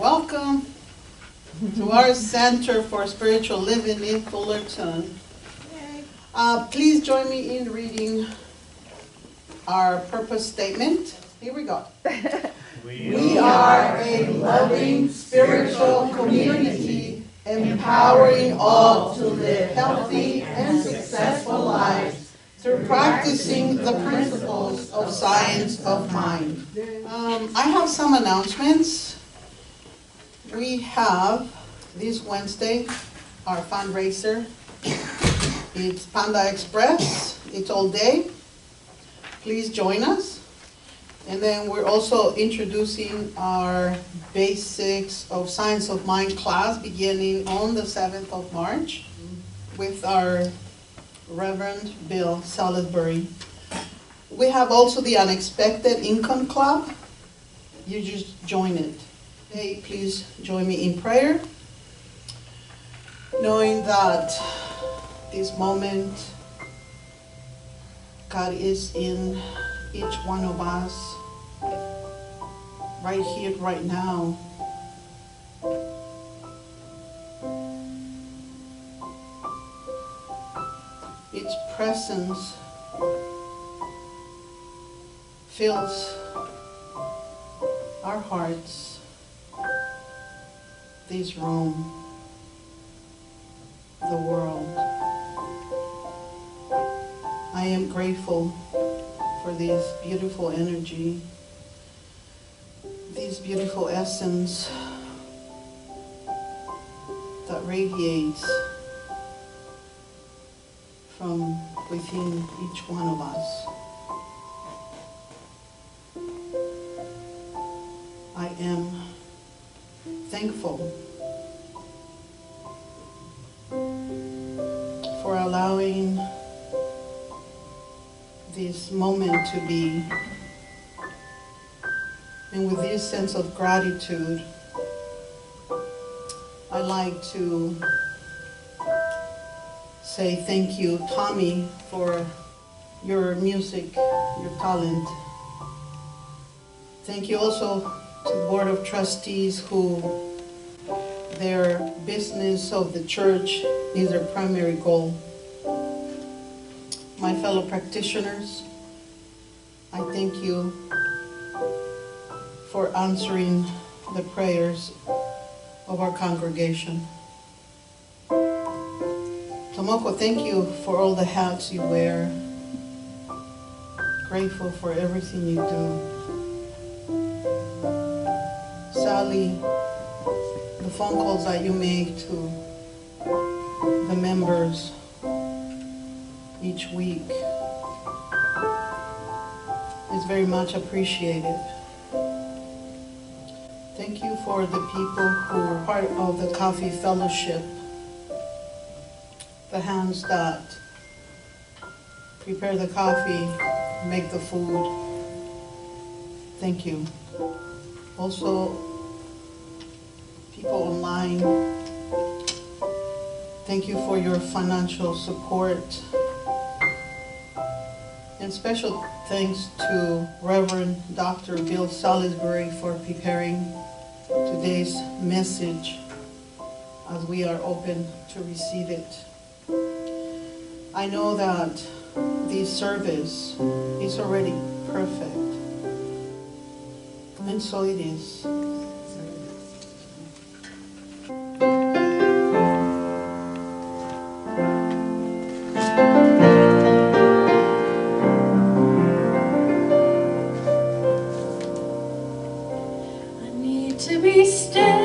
Welcome to our Center for Spiritual Living in Fullerton. Please join me in reading our purpose statement. Here we go. We are a loving spiritual community, empowering all to live healthy and successful lives through practicing the principles of science of mind. I have some announcements. We have this Wednesday our fundraiser. It's Panda Express. It's all day. Please join us. And then we're also introducing our Basics of Science of Mind class beginning on the 7th of March with our Reverend Bill Salisbury. We have also the Unexpected Income Club. You just join it. Hey, please join me in prayer, knowing that this moment God is in each one of us, right here, right now. Its presence fills our hearts, this room, the world. I am grateful for this beautiful energy, this beautiful essence that radiates from within each one of us. I am thankful for allowing this moment to be, and with this sense of gratitude, I like to say thank you, Tommy, for your music, your talent. Thank you also to the Board of Trustees, who their business of the church is their primary goal. My fellow practitioners, I thank you for answering the prayers of our congregation. Tomoko, thank you for all the hats you wear. Grateful for everything you do. Sally, the phone calls that you make to the members each week is very much appreciated. Thank you for the people who are part of the Coffee Fellowship, the hands that prepare the coffee, make the food. Thank you. Also, people online, thank you for your financial support. And special thanks to Reverend Dr. Bill Salisbury for preparing today's message as we are open to receive it. I know that this service is already perfect, and so it is. To be still.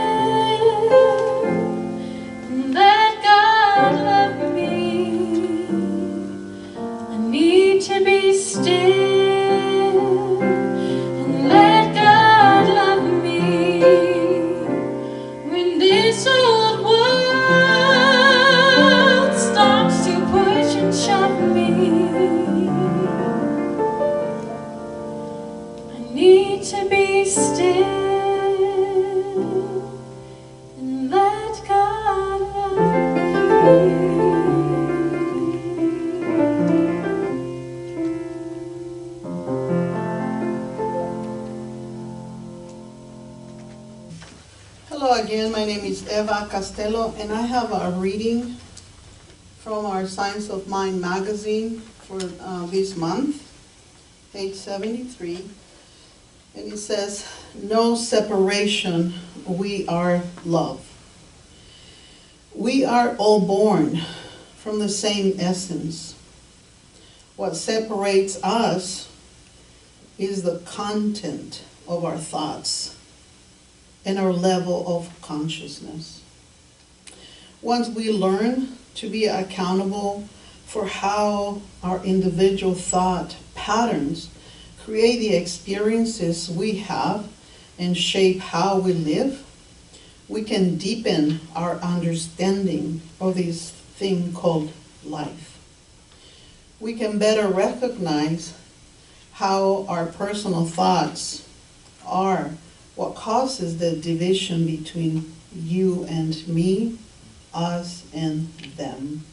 Hello again, my name is Eva Castelo, and I have a reading from our Science of Mind magazine for this month, page 73. And it says, "No separation, we are love." We are all born from the same essence. What separates us is the content of our thoughts and our level of consciousness. Once we learn to be accountable for how our individual thought patterns create the experiences we have and shape how we live, we can deepen our understanding of this thing called life. We can better recognize how our personal thoughts are what causes the division between you and me, us and them.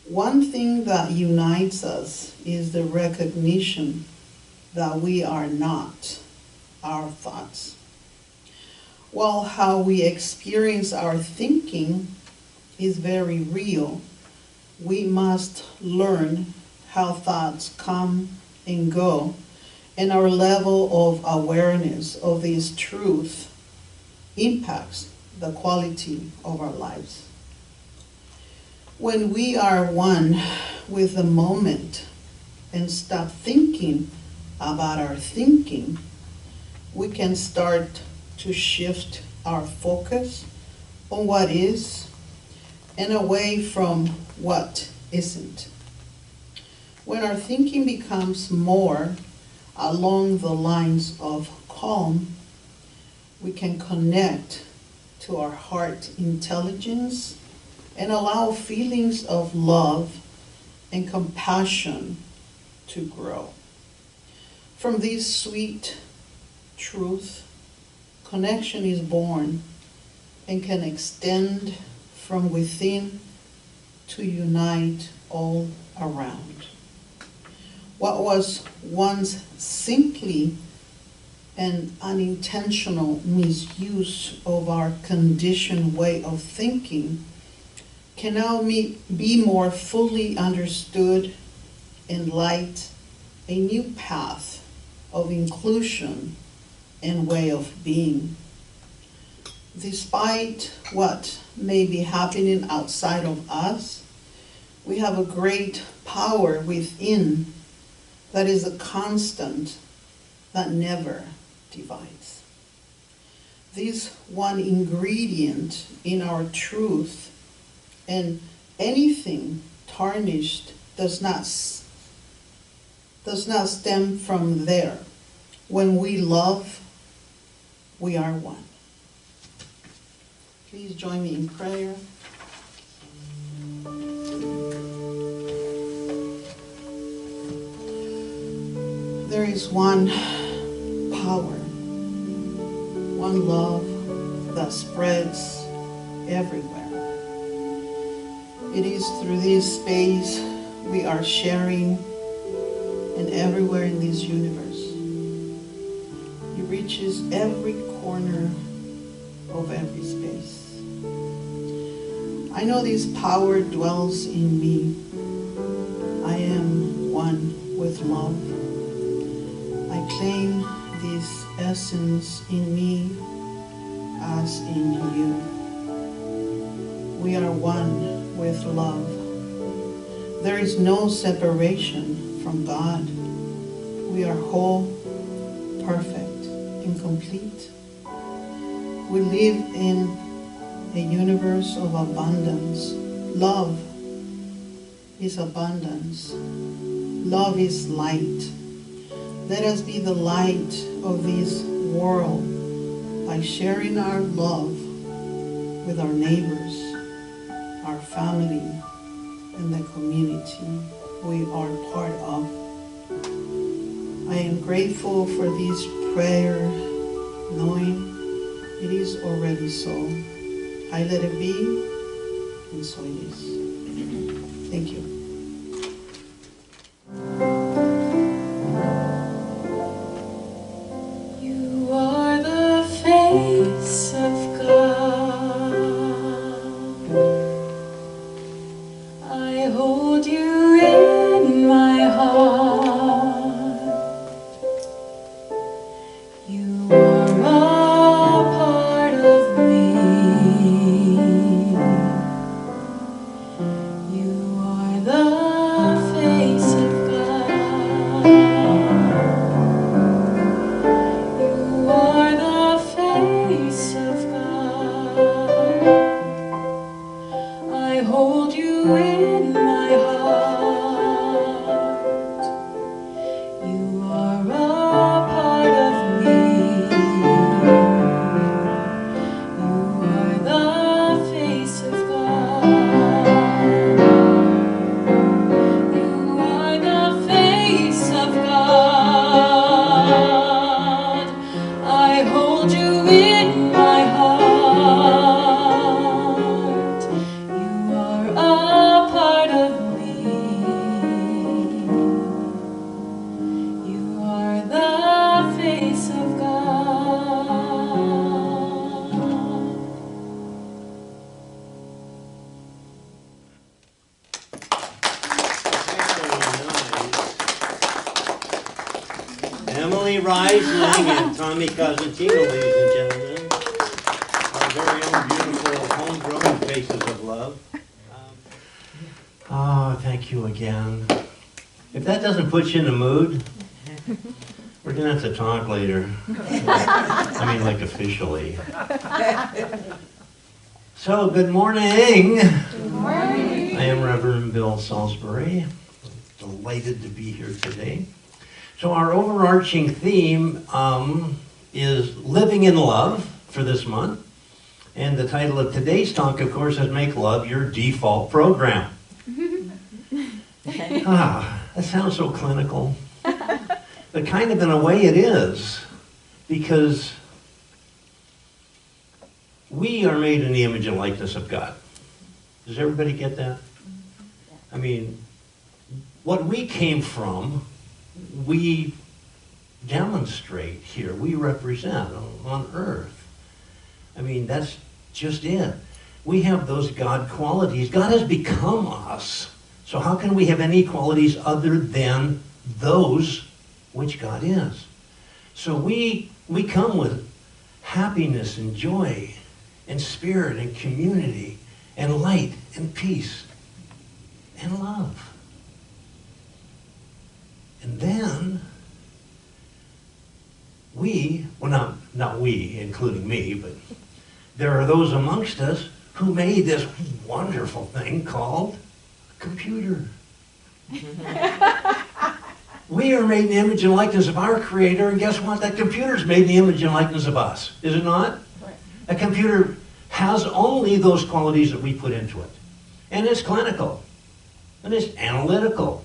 One thing that unites us is the recognition that we are not our thoughts. While how we experience our thinking is very real, we must learn how thoughts come and go, and our level of awareness of this truth impacts the quality of our lives. When we are one with the moment and stop thinking about our thinking, we can start to shift our focus on what is and away from what isn't. When our thinking becomes more along the lines of calm, we can connect to our heart intelligence and allow feelings of love and compassion to grow. From this sweet truth, connection is born and can extend from within to unite all around. What was once simply an unintentional misuse of our conditioned way of thinking can now be more fully understood and light a new path of inclusion and way of being. Despite what may be happening outside of us, we have a great power within that is a constant that never divides. This one ingredient in our truth, and anything tarnished does not stem from there. When we love, we are one. Please join me in prayer. There is one power, one love that spreads everywhere. It is through this space we are sharing, and everywhere in this universe. It reaches every corner of every space. I know this power dwells in me. I am one with love. I claim this essence in me as in you. We are one with love. There is no separation from God. We are whole, perfect, and complete. We live in a universe of abundance. Love is abundance. Love is light. Let us be the light of this world by sharing our love with our neighbors, our family, and the community we are part of. I am grateful for this prayer, knowing it is already so. I let it be, and so it is. Thank you. You are the face of God. Rising and Tommy Cosentino, ladies and gentlemen. Our very own beautiful homegrown faces of love. Thank you again. If that doesn't put you in the mood, we're going to have to talk later. I mean, like officially. So, good morning. Good morning. I am Reverend Bill Salisbury. Delighted to be here today. So our overarching theme is Living in Love for this month. And the title of today's talk, of course, is Make Love Your Default Program. That sounds so clinical. But kind of in a way it is. Because we are made in the image and likeness of God. Does everybody get that? I mean, what we came from, we demonstrate here, we represent on earth. I mean, that's just it. We have those God qualities. God has become us. So how can we have any qualities other than those which God is? So we come with happiness and joy and spirit and community and light and peace and love. And then not we, including me, but there are those amongst us who made this wonderful thing called a computer. We are made in the image and likeness of our Creator, and guess what? That computer's made in the image and likeness of us, is it not? Right. A computer has only those qualities that we put into it. And it's clinical, and it's analytical,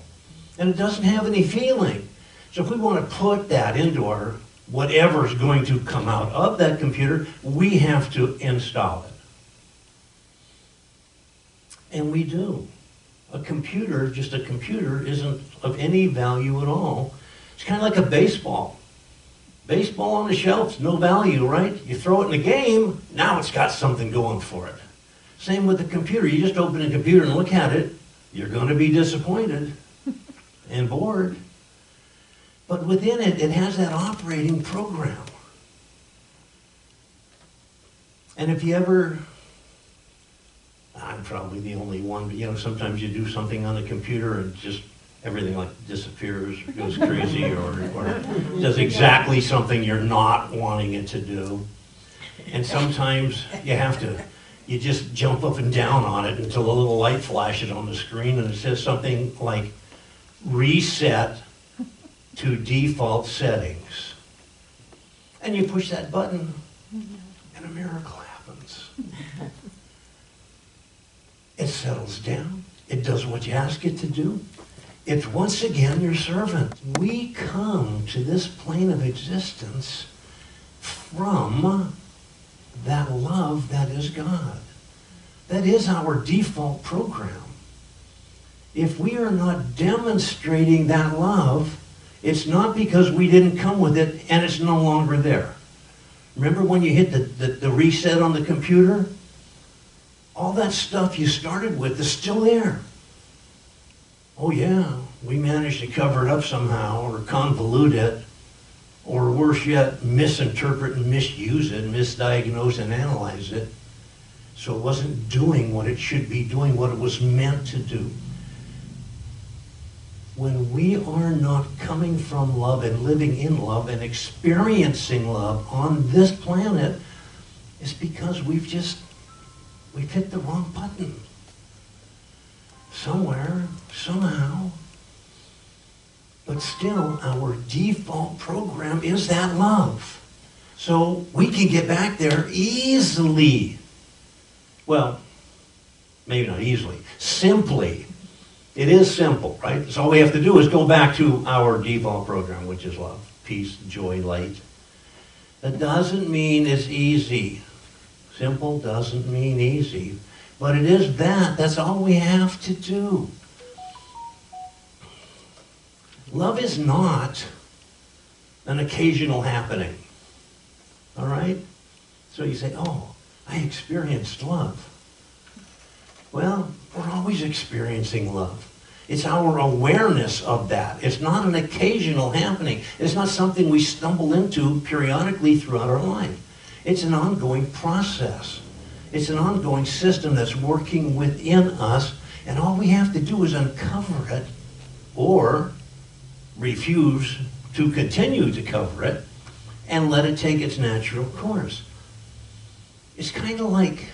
and it doesn't have any feeling. So if we want to put that into our whatever's going to come out of that computer, we have to install it. And we do. A computer, just a computer, isn't of any value at all. It's kind of like a baseball. Baseball on the shelf, no value, right? You throw it in a game, now it's got something going for it. Same with the computer. You just open a computer and look at it, you're going to be disappointed and bored. But within it, it has that operating program. And if you ever, I'm probably the only one, but you know, sometimes you do something on the computer and just everything like disappears, or goes crazy, or does exactly something you're not wanting it to do. And sometimes you just jump up and down on it until a little light flashes on the screen and it says something like, reset to default settings. And you push that button and a miracle happens. It settles down. It does what you ask it to do. It's once again your servant. We come to this plane of existence from that love that is God. That is our default program. If we are not demonstrating that love, it's not because we didn't come with it and it's no longer there. Remember when you hit the reset on the computer? All that stuff you started with is still there. Oh yeah, we managed to cover it up somehow, or convolute it, or worse yet, misinterpret and misuse it, misdiagnose and analyze it, so it wasn't doing what it should be doing, what it was meant to do. When we are not coming from love and living in love and experiencing love on this planet, it's because we've hit the wrong button. Somewhere, somehow. But still, our default program is that love. So we can get back there easily. Well, maybe not easily. Simply. It is simple, right? So all we have to do is go back to our default program, which is love, peace, joy, light. That doesn't mean it's easy. Simple doesn't mean easy. But it is that. That's all we have to do. Love is not an occasional happening. All right? So you say, oh, I experienced love. Well, we're always experiencing love. It's our awareness of that. It's not an occasional happening. It's not something we stumble into periodically throughout our life. It's an ongoing process. It's an ongoing system that's working within us, and all we have to do is uncover it or refuse to continue to cover it and let it take its natural course. It's kind of like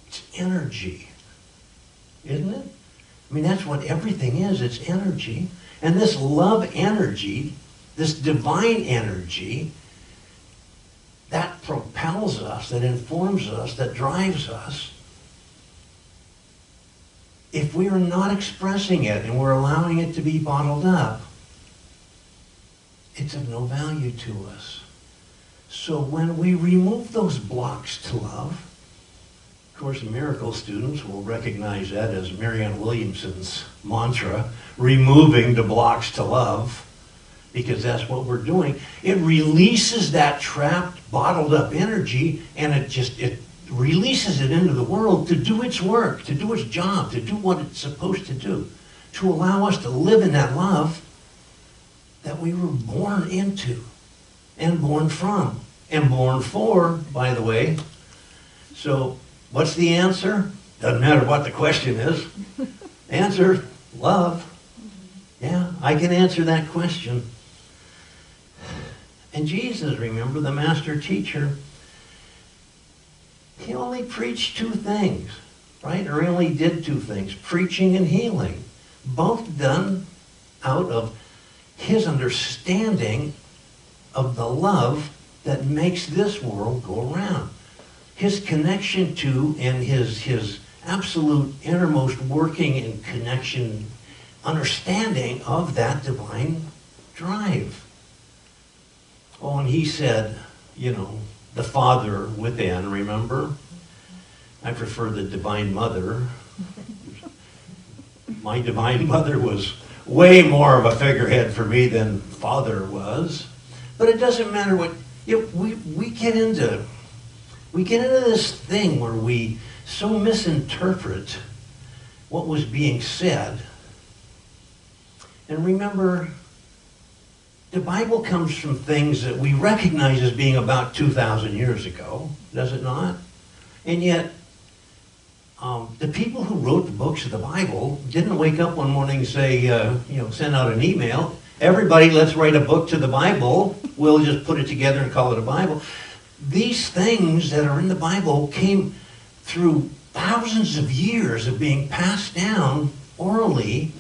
it's energy, isn't it? I mean, that's what everything is. It's energy. And this love energy, this divine energy, that propels us, that informs us, that drives us. If we are not expressing it and we're allowing it to be bottled up, it's of no value to us. So when we remove those blocks to love, of course, miracle students will recognize that as Marianne Williamson's mantra, removing the blocks to love, because that's what we're doing. It releases that trapped, bottled up energy, and it releases it into the world to do its work, to do its job, to do what it's supposed to do, to allow us to live in that love that we were born into and born from and born for, by the way. So what's the answer? Doesn't matter what the question is. Answer, love. Yeah, I can answer that question. And Jesus, remember, the master teacher, he only preached two things, right? Or he only did two things, preaching and healing, both done out of his understanding of the love that makes this world go around. His connection to and his absolute innermost working and connection, understanding of that divine drive. Oh, and he said, the Father within, remember? I prefer the Divine Mother. My Divine Mother was way more of a figurehead for me than Father was. But it doesn't matter what, we get into this thing where we so misinterpret what was being said. And remember, the Bible comes from things that we recognize as being about 2,000 years ago, does it not? And yet, the people who wrote the books of the Bible didn't wake up one morning and say, send out an email, everybody let's write a book to the Bible, we'll just put it together and call it a Bible. These things that are in the Bible came through thousands of years of being passed down orally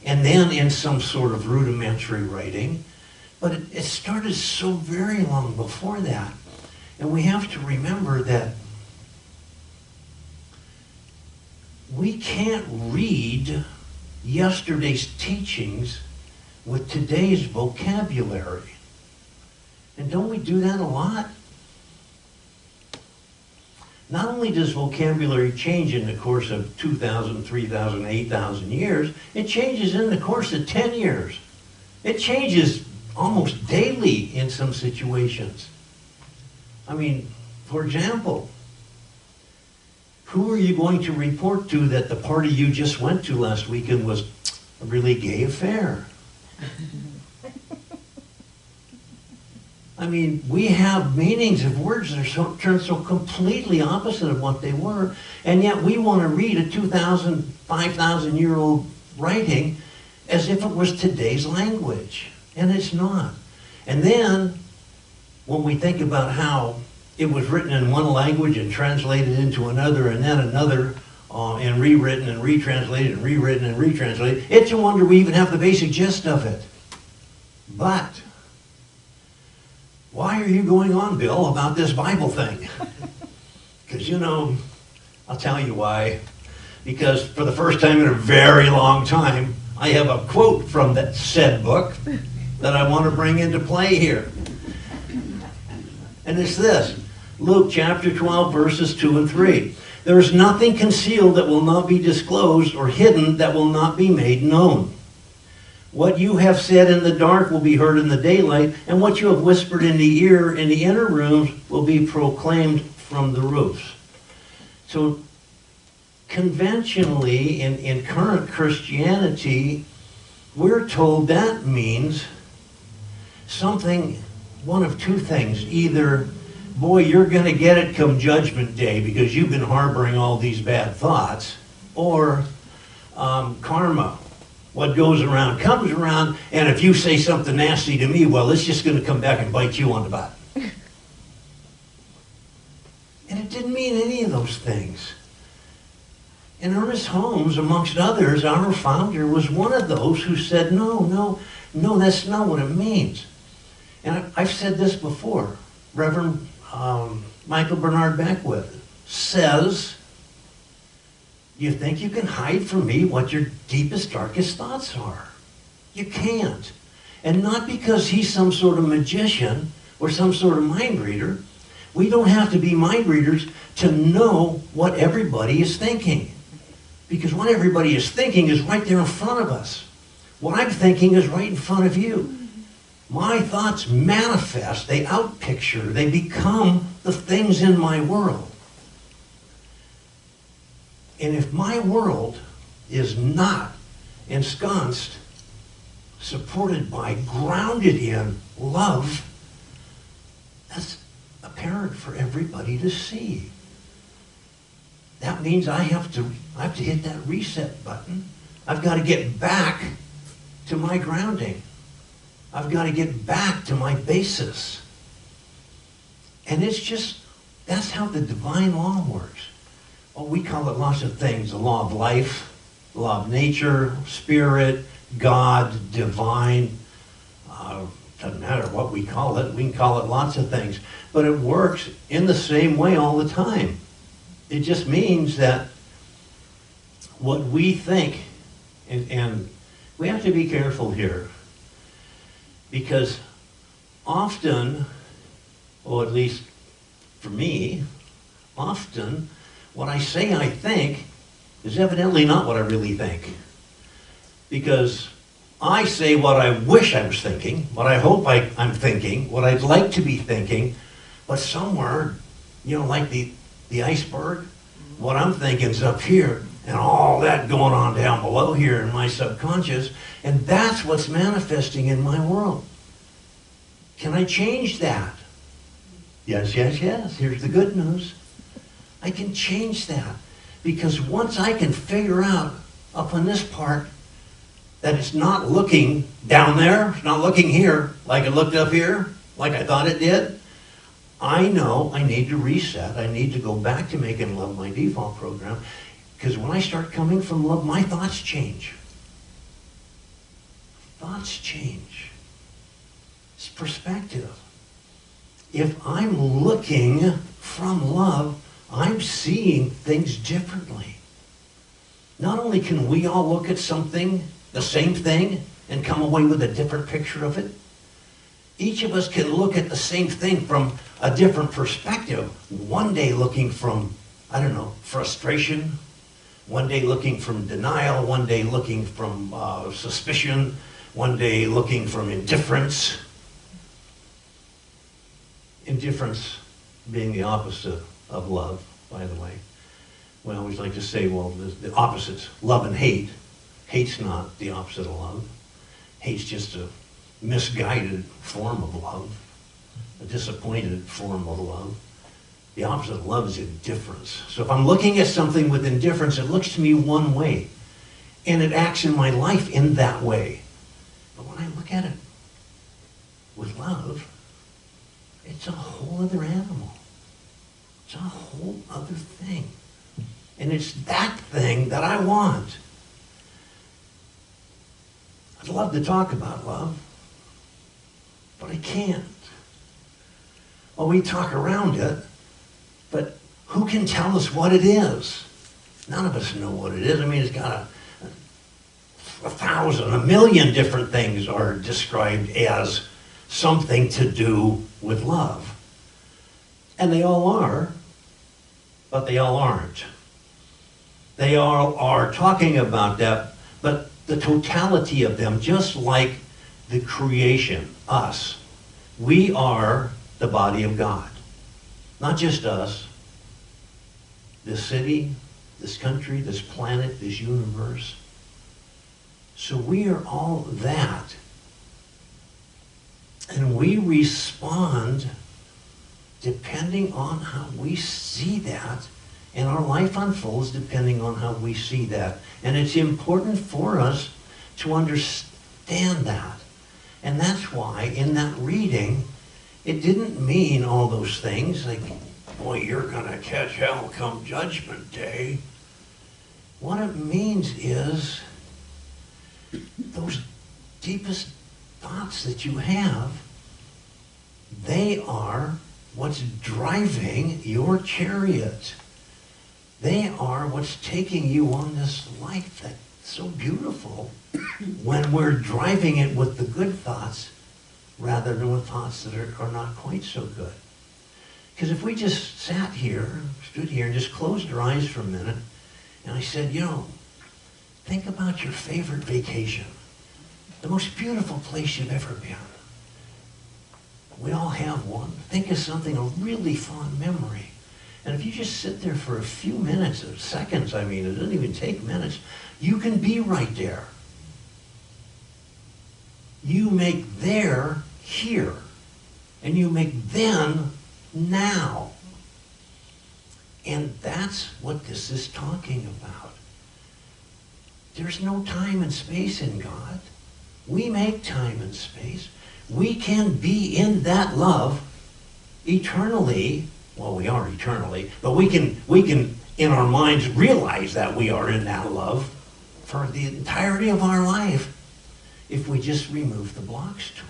and then in some sort of rudimentary writing. But it started so very long before that. And we have to remember that we can't read yesterday's teachings with today's vocabulary. And don't we do that a lot? Not only does vocabulary change in the course of 2,000, 3,000, 8,000 years, it changes in the course of 10 years. It changes almost daily in some situations. I mean, for example, who are you going to report to that the party you just went to last weekend was a really gay affair? I mean, we have meanings of words that are turned so completely opposite of what they were, and yet we want to read a 2,000, 5,000-year-old writing as if it was today's language, and it's not. And then, when we think about how it was written in one language and translated into another, and then another, and rewritten and retranslated and rewritten and retranslated, it's a wonder we even have the basic gist of it. But why are you going on, Bill, about this Bible thing? Because, I'll tell you why. Because for the first time in a very long time, I have a quote from that said book that I want to bring into play here. And it's this, Luke chapter 12, verses 2 and 3. There is nothing concealed that will not be disclosed, or hidden that will not be made known. What you have said in the dark will be heard in the daylight, and what you have whispered in the ear in the inner rooms will be proclaimed from the roofs. So conventionally, in current Christianity, we're told that means something, one of two things. Either, boy, you're going to get it come Judgment Day because you've been harboring all these bad thoughts, or karma. What goes around comes around, and if you say something nasty to me, well, it's just going to come back and bite you on the butt. And it didn't mean any of those things. And Ernest Holmes, amongst others, our founder, was one of those who said, no, that's not what it means. And I've said this before. Reverend Michael Bernard Beckwith says, you think you can hide from me what your deepest, darkest thoughts are? You can't. And not because he's some sort of magician or some sort of mind reader. We don't have to be mind readers to know what everybody is thinking. Because what everybody is thinking is right there in front of us. What I'm thinking is right in front of you. My thoughts manifest, they outpicture, they become the things in my world. And if my world is not ensconced, supported by, grounded in love, that's apparent for everybody to see. That means I have to hit that reset button. I've got to get back to my grounding. I've got to get back to my basis. And it's just, that's how the divine law works. Oh, we call it lots of things. The law of life, the law of nature, spirit, God, divine. Doesn't matter what we call it. We can call it lots of things. But it works in the same way all the time. It just means that what we think, and we have to be careful here, because often, or at least for me, often what I say I think is evidently not what I really think. Because I say what I wish I was thinking, what I hope I'm thinking, what I'd like to be thinking, but somewhere, like the iceberg, what I'm thinking is up here, and all that going on down below here in my subconscious, and that's what's manifesting in my world. Can I change that? Yes. Here's the good news. I can change that. Because once I can figure out up on this part that it's not looking down there, it's not looking here like it looked up here, like I thought it did, I know I need to reset. I need to go back to making love my default program. Because when I start coming from love, my thoughts change. Thoughts change. It's perspective. If I'm looking from love, I'm seeing things differently. Not only can we all look at something, the same thing, and come away with a different picture of it, each of us can look at the same thing from a different perspective. One day looking from, frustration. One day looking from denial. One day looking from suspicion. One day looking from indifference. Indifference being the opposite of love, by the way. We always like to say, well, the opposites, love and hate. Hate's not the opposite of love. Hate's just a misguided form of love, a disappointed form of love. The opposite of love is indifference. So if I'm looking at something with indifference, it looks to me one way, and it acts in my life in that way. But when I look at it with love, it's a whole other animal. It's a whole other thing. And it's that thing that I want. I'd love to talk about love, but I can't. Well, we talk around it, but who can tell us what it is? None of us know what it is. It's got a million different things are described as something to do with love. And they all are, but they all aren't. They all are talking about that, but the totality of them, just like the creation, us, we are the body of God. Not just us, this city, this country, this planet, this universe. So we are all that. And we respond depending on how we see that, and our life unfolds depending on how we see that. And it's important for us to understand that. And that's why in that reading, it didn't mean all those things like, boy, you're going to catch hell come Judgment Day. What it means is those deepest thoughts that you have, they are what's driving your chariot. They are what's taking you on this life that's so beautiful when we're driving it with the good thoughts rather than with thoughts that are not quite so good. Because if we just sat here, stood here, and just closed our eyes for a minute, and I said, think about your favorite vacation, the most beautiful place you've ever been. We all have one. Think of something, a really fond memory. And if you just sit there for a few minutes, or seconds, it doesn't even take minutes, you can be right there. You make there here, and you make then now. And that's what this is talking about. There's no time and space in God. We make time and space. We can be in that love eternally. Well, we are eternally, but we can in our minds realize that we are in that love for the entirety of our life if we just remove the blocks to it.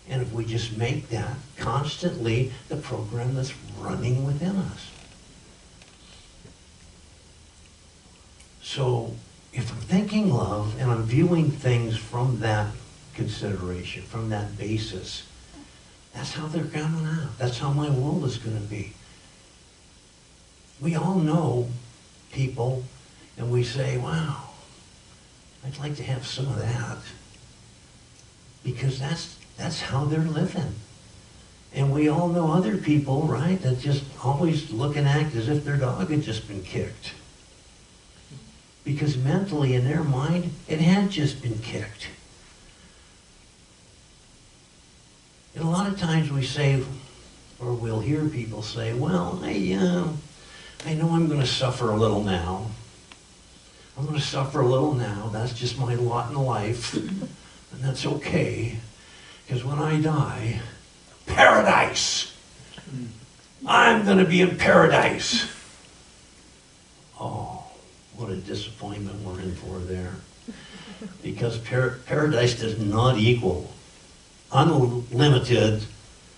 And if we just make that constantly the program that's running within us. So if I'm thinking love and I'm viewing things from that consideration, from that basis, that's how they're coming out. That's how my world is going to be. We all know people, and we say, wow, I'd like to have some of that. Because that's how they're living. And we all know other people, right, that just always look and act as if their dog had just been kicked. Because mentally, in their mind, it had just been kicked. And a lot of times we say, or we'll hear people say, well, I know I'm going to suffer a little now. I'm going to suffer a little now. That's just my lot in life. And that's okay. Because when I die, paradise. I'm going to be in paradise. Oh, what a disappointment we're in for there. Because paradise does not equal unlimited,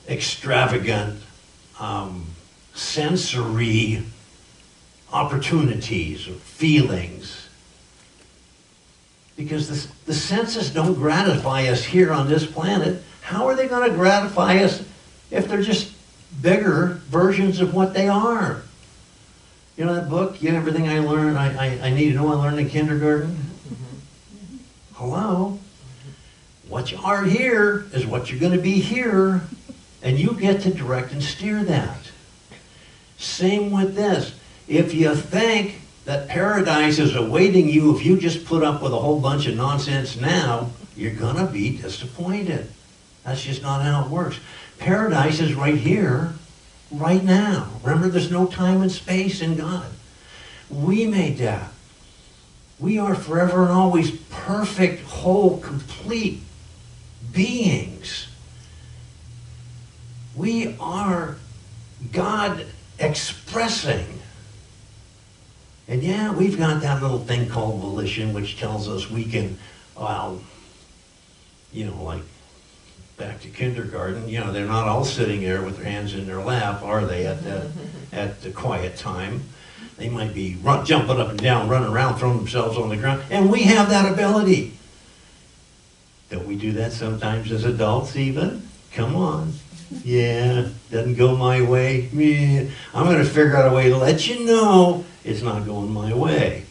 extravagant, sensory opportunities or feelings. Because the senses don't gratify us here on this planet. How are they going to gratify us if they're just bigger versions of what they are? You know that book, Everything I Learned, I Need to Know I Learned in Kindergarten? Mm-hmm. Hello? What you are here is what you're going to be here, and you get to direct and steer that. Same with this. If you think that paradise is awaiting you if you just put up with a whole bunch of nonsense now, you're going to be disappointed. That's just not how it works. Paradise is right here, right now. Remember, there's no time and space in God. We made that. We are forever and always perfect, whole, complete beings. We are God expressing. And yeah, we've got that little thing called volition, which tells us we can, like back to kindergarten, they're not all sitting there with their hands in their lap, are they, at the quiet time? They might be jumping up and down, running around, throwing themselves on the ground. And we have that ability. Don't we do that sometimes as adults even? Come on. Yeah, doesn't go my way. Yeah, I'm going to figure out a way to let you know it's not going my way.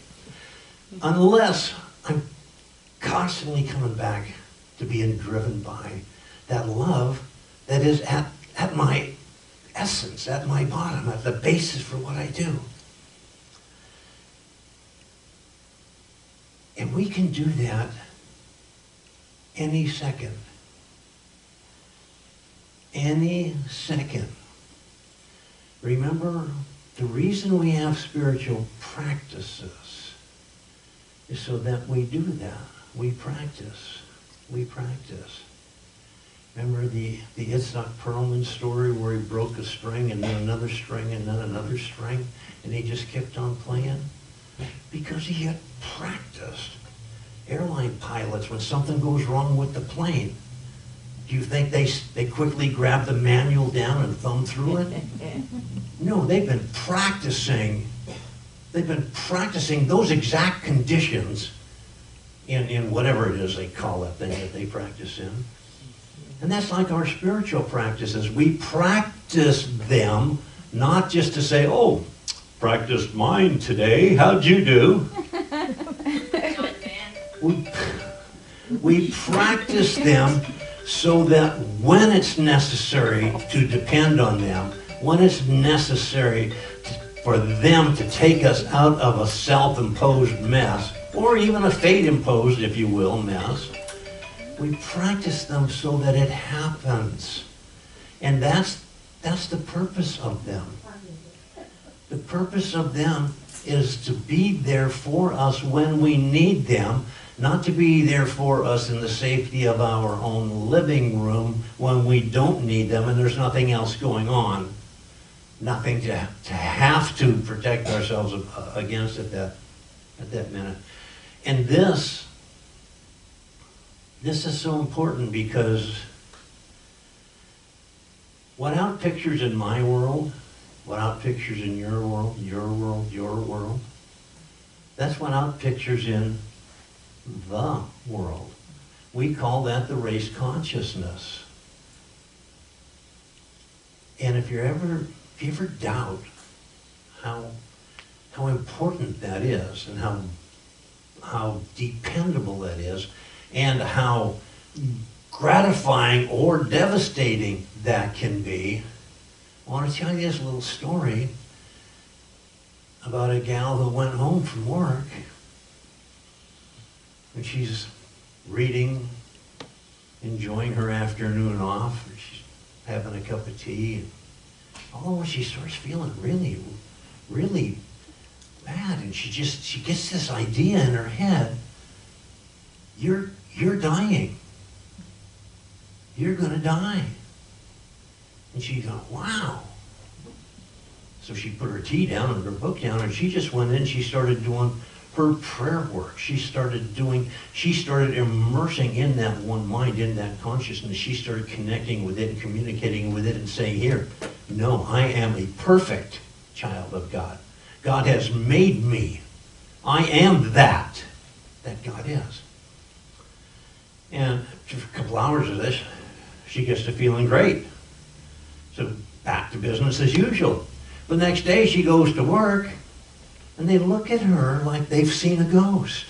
Unless I'm constantly coming back to being driven by that love that is at my essence, at my bottom, at the basis for what I do. And we can do that any second. Any second. Remember, the reason we have spiritual practices is so that we do that. We practice. We practice. Remember the Itzhak Perlman story where he broke a string and then another string and then another string, and he just kept on playing? Because he had practiced. Airline pilots, when something goes wrong with the plane, do you think they quickly grab the manual down and thumb through it? No, they've been practicing. They've been practicing those exact conditions in whatever it is they call that thing that they practice in. And that's like our spiritual practices. We practice them not just to say, oh, practiced mine today. How'd you do? We practice them so that when it's necessary to depend on them, when it's necessary for them to take us out of a self-imposed mess, or even a fate-imposed, if you will, mess, we practice them so that it happens. And that's the purpose of them. The purpose of them is to be there for us when we need them, not to be there for us in the safety of our own living room when we don't need them and there's nothing else going on. Nothing to have to protect ourselves against at that minute. And this is so important because what outpictures in my world, what outpictures in your world, your world, that's what outpictures in the world. We call that the race consciousness. And if you ever doubt how important that is and how dependable that is and how gratifying or devastating that can be, I want to tell you this little story about a gal who went home from work and she's reading, enjoying her afternoon off. She's having a cup of tea. And all of a sudden she starts feeling really, really bad. And she gets this idea in her head. You're dying. You're going to die. And she thought, wow. So she put her tea down and her book down, and she just went in, she started doing her prayer work. She started immersing in that one mind, in that consciousness. She started connecting with it and communicating with it and saying, here, no, I am a perfect child of God. God has made me. I am that God is. And after a couple hours of this, she gets to feeling great. So back to business as usual. The next day she goes to work, and they look at her like they've seen a ghost.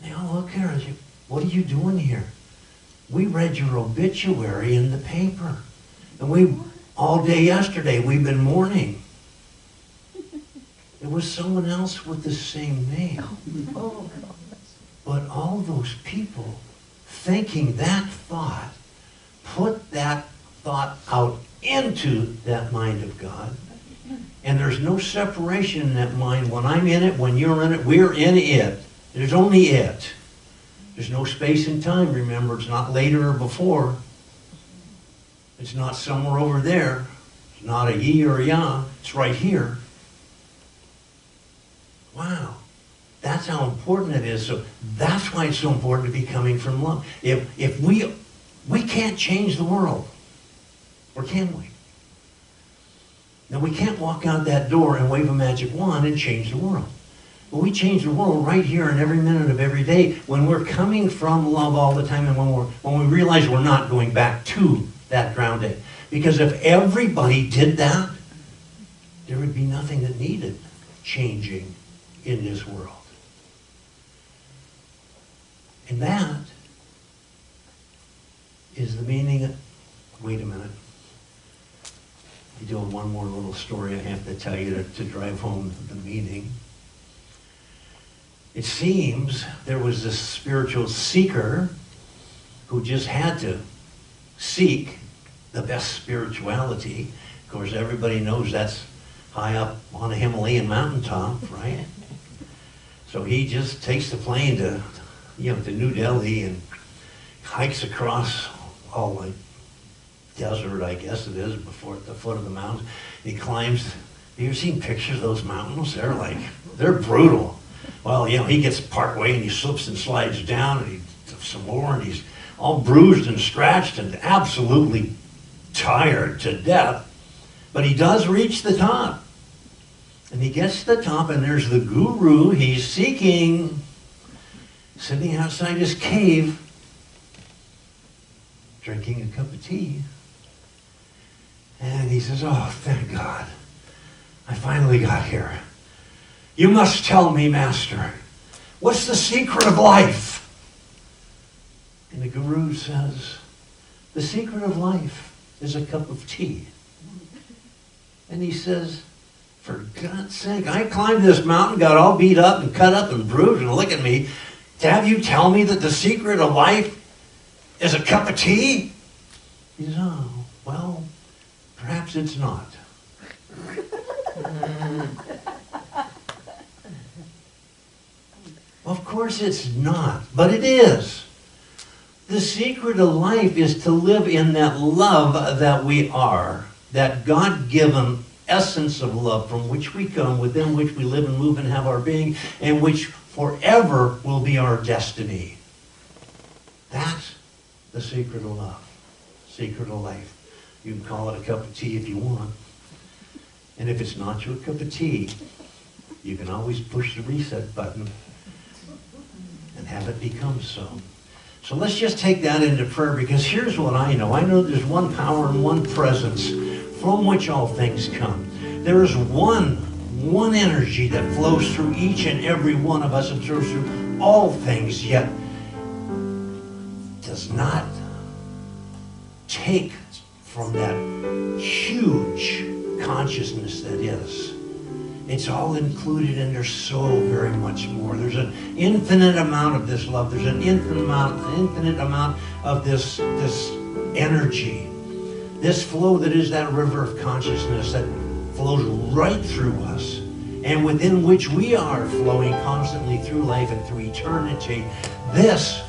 They all look at her and say, what are you doing here? We read your obituary in the paper. And all day yesterday, we've been mourning. It was someone else with the same name. But all those people thinking that thought, put that thought out into that mind of God. And there's no separation in that mind. When I'm in it, when you're in it, we're in it. There's only it. There's no space and time, remember. It's not later or before. It's not somewhere over there. It's not a ye or a ya. It's right here. Wow. That's how important it is. So that's why it's so important to be coming from love. If we can't change the world, or can we? Now, we can't walk out that door and wave a magic wand and change the world. But we change the world right here and every minute of every day when we're coming from love all the time and when we realize we're not going back to that grounding. Because if everybody did that, there would be nothing that needed changing in this world. And that is the meaning of, wait a minute. I'm doing one more little story I have to tell you to drive home the meaning. it seems there was this spiritual seeker who just had to seek the best spirituality. Of course, everybody knows that's high up on a Himalayan mountaintop, right? So he just takes the plane to New Delhi and hikes across all the desert, I guess it is, before at the foot of the mountains. He climbs. Have you ever seen pictures of those mountains? They're brutal. Well, he gets part way and he slips and slides down and he does some more and he's all bruised and scratched and absolutely tired to death. But he does reach the top. And he gets to the top and there's the guru he's seeking sitting outside his cave drinking a cup of tea. And he says, "Oh, thank God. I finally got here. You must tell me, Master, what's the secret of life?" And the guru says, "The secret of life is a cup of tea." And he says, "For God's sake, I climbed this mountain, got all beat up and cut up and bruised, and look at me. To have you tell me that the secret of life is a cup of tea?" He says, "Oh, well, perhaps it's not." Of course it's not, but it is. The secret of life is to live in that love that we are, that God-given essence of love from which we come, within which we live and move and have our being, and which forever will be our destiny. That's the secret of love, secret of life. You can call it a cup of tea if you want. And if it's not your cup of tea, you can always push the reset button and have it become so. So let's just take that into prayer, because here's what I know. I know there's one power and one presence from which all things come. There is one energy that flows through each and every one of us and flows through all things, yet does not take from that huge consciousness that is. It's all included, and there's so very much more. There's an infinite amount of this love. There's an infinite amount of this energy. This flow that is that river of consciousness that flows right through us, and within which we are flowing constantly through life and through eternity. This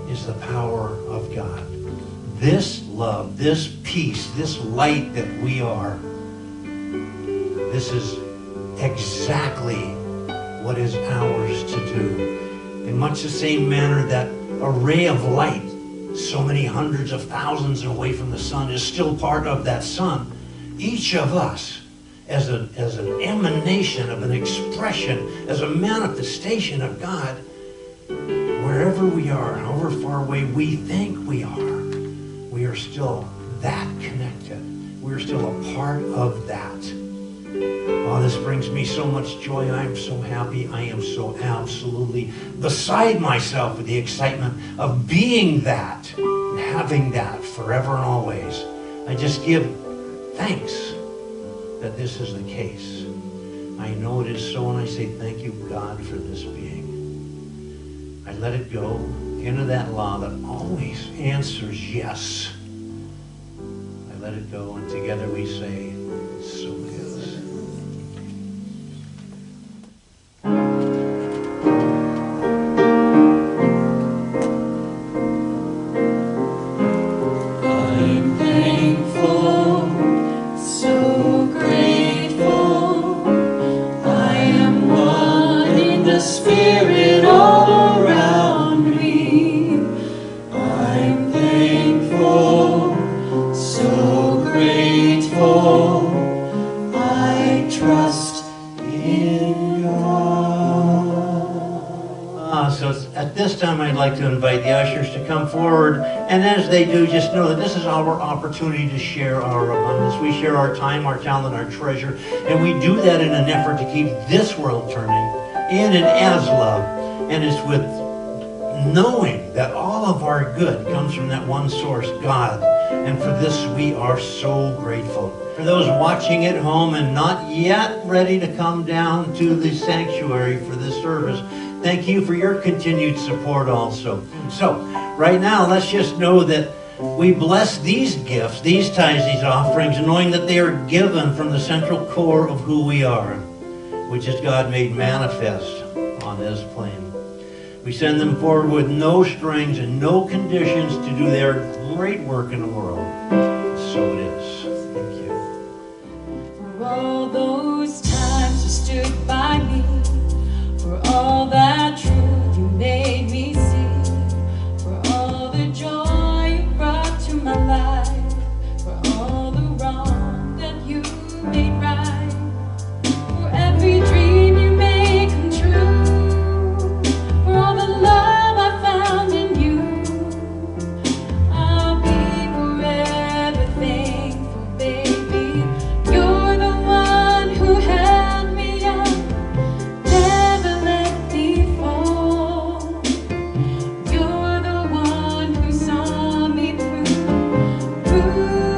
is the power of God. This love, this peace, this light that we are, this is exactly what is ours to do. In much the same manner that a ray of light, so many hundreds of thousands away from the sun, is still part of that sun, each of us, as an emanation of an expression, as a manifestation of God, wherever we are, however far away we think we are still that connected. We're still a part of that. Oh, this brings me so much joy. I am so happy. I am so absolutely beside myself with the excitement of being that and having that forever and always. I just give thanks that this is the case. I know it is so, and I say thank you, God, for this being. I let it go into that law that always answers yes. I let it go, and together we say, so it is. I'm thankful, so grateful. I am one in the Spirit all around me. I'm thankful, so grateful. I trust in God. So at this time, I'd like to invite the ushers to come forward. And as they do, just know that this is our opportunity to share our abundance. We share our time, our talent, our treasure. And we do that in an effort to keep this world turning in and as love. And it's with knowing that all of our good comes from that one source, God. And for this, we are so grateful. For those watching at home and not yet ready to come down to the sanctuary for this service, Thank you for your continued support also. So, right now, let's just know that we bless these gifts, these tithes, these offerings, knowing that they are given from the central core of who we are, which is God made manifest on this plane. We send them forward with no strings and no conditions to do their great work in the world. So it is. Thank you. For all those times you stood by me, for all that truth you made me see, for all the joy you brought to my life, for all the wrong that you made right, for every dream you made come true, for all the love I found in you, I'll be forever thankful, baby. You're the one who held me up, never let me fall. You're the one who saw me through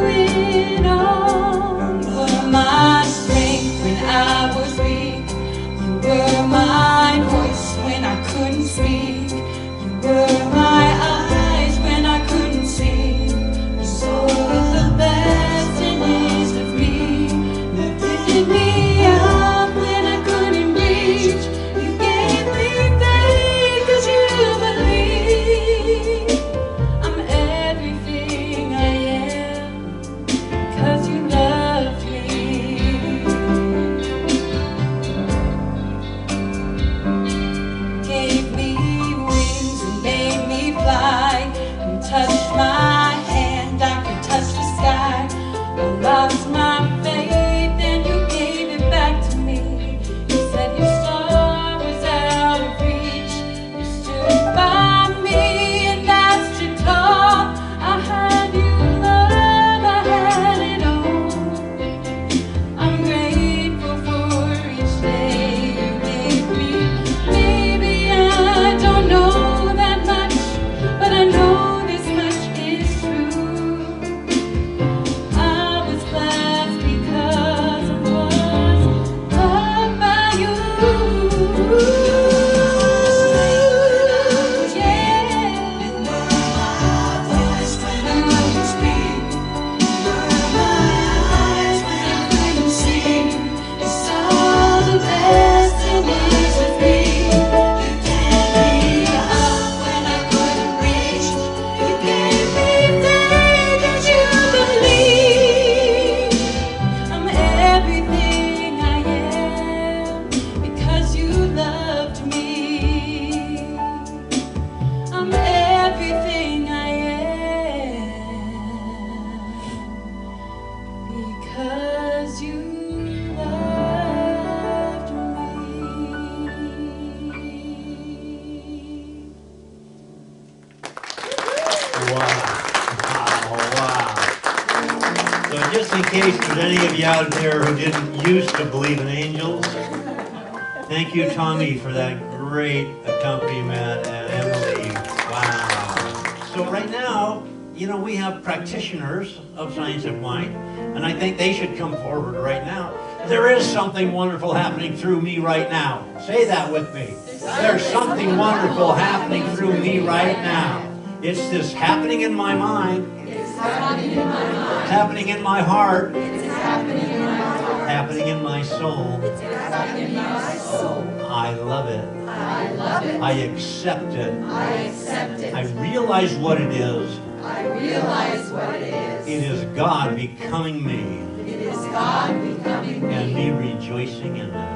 it all. You were my strength when I was weak. You were my voice when I couldn't speak. You were my eyes when I couldn't see. You saw the best in each of me. Lifted me up when I couldn't reach. You gave me faith 'cause you believe. I'm everything I am 'cause you loved me. Gave me wings and made me fly. You touched my hand, I could touch the sky. I lost my faith and you gave it back to me. You said your star was out of reach. You stood by me and I stood tall. I had you, love, I had it all. I'm grateful for each day you gave me. Maybe I don't know that much, but I know this much is true. I was blessed because I was loved by you. I'm everything I am because you loved me. I'm everything I am because you loved me. Wow. So just in case there's any of you out there who didn't used to believe in angels, thank you, Tommy, for that great accompaniment, and Emily. Wow. So right now, we have practitioners of science of mind, and I think they should come forward right now. There is something wonderful happening through me right now. Say that with me. There's something wonderful happening through me right now. It's this happening in my mind, happening in my heart, happening in my soul. I love it. I accept it. I realize what it is. It is God becoming me. And me rejoicing in that.